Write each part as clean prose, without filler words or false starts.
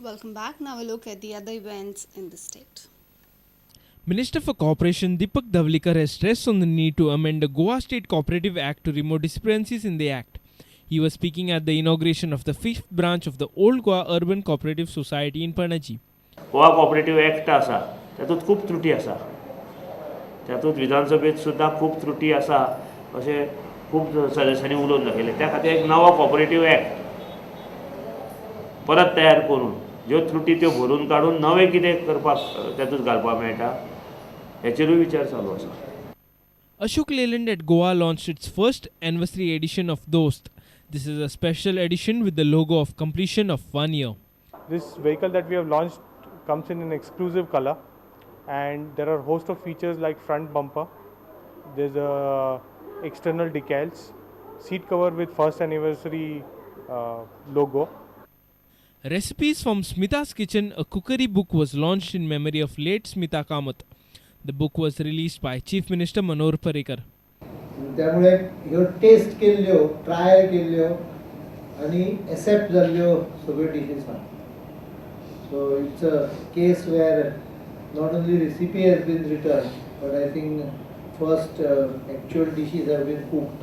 Welcome back. Now a look at the other events in the state. Minister for Cooperation Deepak Davlikar has stressed on the need to amend the Goa State Cooperative Act to remove discrepancies in the Act. He was speaking at the inauguration of the 5th branch of the Old Goa Urban Cooperative Society in Panaji. Goa cooperative act आसा तातूंत खूब त्रुटी आसा तातूंत विधानसभेत सुद्दां खूब त्रुटी आसा अशें खूब सदस्यांनी उलोवप दाखयलें. त्या खातीर एक नवो कॉपरेटिव्ह एक्ट परत तयार करून ज्यो त्रुटी त्यो भरून काडून नवें कितें करपाक तातूंत घालपाक मेळटा हेचेरूय विचार चालू आसा. Ashok Leyland at Goa launched its first anniversary edition of Dost. This is a special edition with the logo of completion of 1 year. This vehicle that we have launched comes in an exclusive color, and there are a host of features like front bumper, there's a external decals, seat cover with first anniversary logo. Recipes from Smita's Kitchen, a cookery book, was launched in memory of late Smita Kamath. The book was released by Chief Minister Manohar Parrikar. त्यामुळे ह्यो test केल्ल्यो trial केल्ल्यो आनी accept जाल्ल्यो सगळ्यो dishes आसा. So it's a case where not only recipe has been return but I think first actual dishes have been cooked.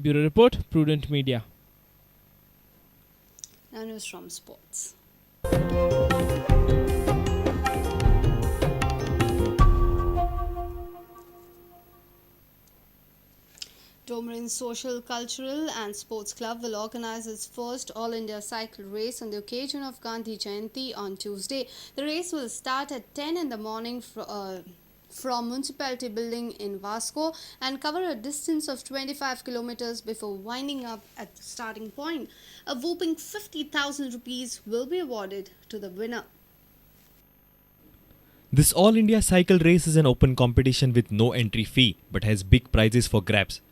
Bureau Report, Prudent Media. Now news from sports. Domarin Social, Cultural and Sports Club will organize its first All India cycle race on the occasion of Gandhi Jayanti on Tuesday. The race will start at 10 in the morning from Municipality Building in Vasco and cover a distance of 25 kilometers before winding up at the starting point. A whopping 50,000 rupees will be awarded to the winner. This All India cycle race is an open competition with no entry fee but has big prizes for grabs.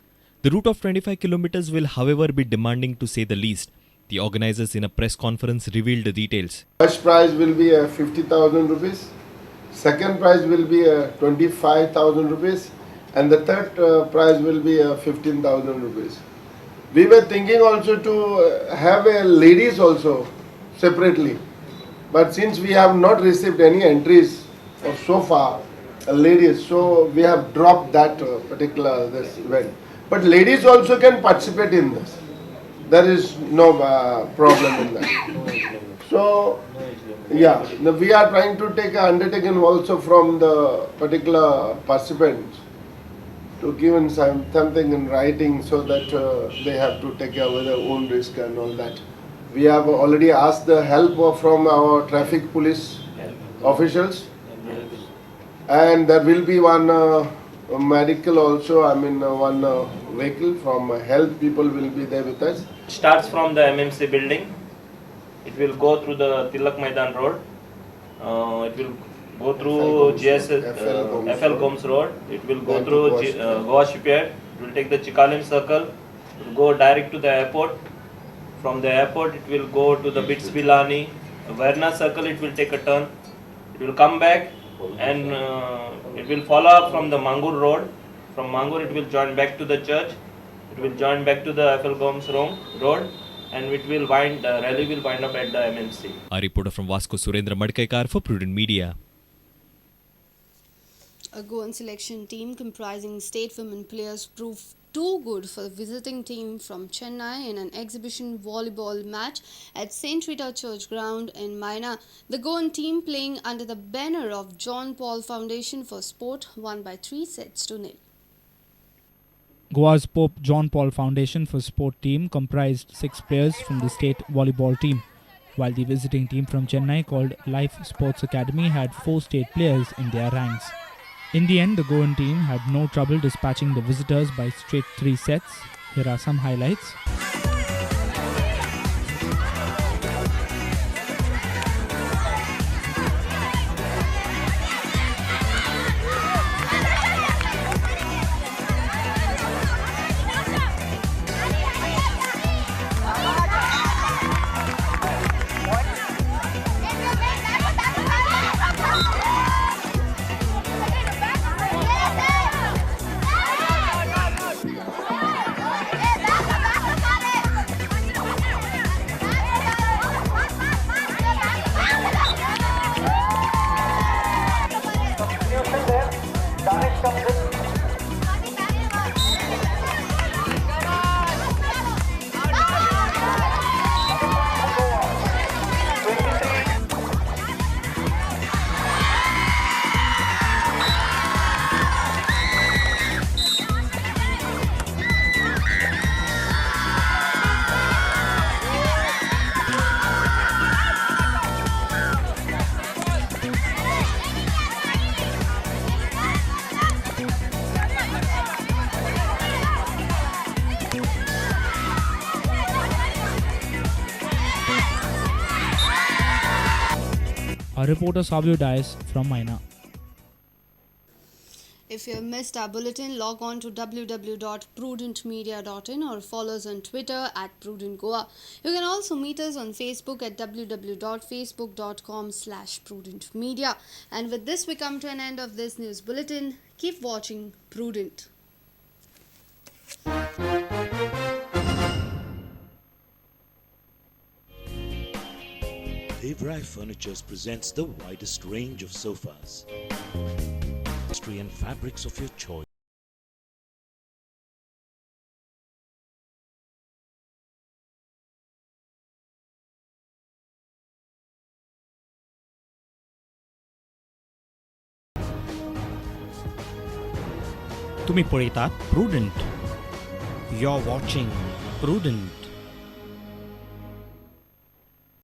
The route of 25 kilometers will, however, be demanding to say the least. The organizers in a press conference revealed the details. First prize will be 50,000 rupees. Second prize will be 25,000 rupees. And the third prize will be 15,000 rupees. We were thinking also to have ladies also separately. But since we have not received any entries so far, ladies, so we have dropped that this event. But ladies also can participate in this. There is no problem in that. So, yeah, we are trying to take an undertaking also from the particular participants to give in something in writing so that they have to take care of their own risk and all that. We have already asked the help from our traffic police officials, and there will be one medical also, one vehicle from health people will be there with us. It starts from the MMC building. It will go through the Tilak Maidan road. It will go through FL Gomes road. It will go through Goa shipyard. It will take the Chikalim circle. It will go direct to the airport. From the airport it will go to the Bits Bilani. Verna circle it will take a turn. It will come back and it will follow up from the Mangur road. From Mangur it will join back to the church. It will join back to the FL Gomes road and it will rally will wind up at the MMC. A reporter from Vasco, Surendra Madkaikar for Prudent Media. A Goan selection team comprising state women players proved too good for the visiting team from Chennai in an exhibition volleyball match at St. Rita Church Ground in Maina. The Goan team, playing under the banner of John Paul Foundation for Sport, won by 3-0. Goa's Pope John Paul Foundation for Sport team comprised 6 players from the state volleyball team, while the visiting team from Chennai, called Life Sports Academy, had 4 state players in their ranks. In the end, the Goan team had no trouble dispatching the visitors by straight 3 sets. Here are some highlights. Our reporter Savio Dias from Maina. If you have missed our bulletin, log on to www.prudentmedia.in or follow us on Twitter at Prudent Goa. You can also meet us on Facebook at www.facebook.com/prudentmedia. And with this, we come to an end of this news bulletin. Keep watching Prudent. Devrai Furnitures presents the widest range of sofas, upholstery and fabrics of your choice. तुम्ही पळयतात Prudent. You're watching Prudent.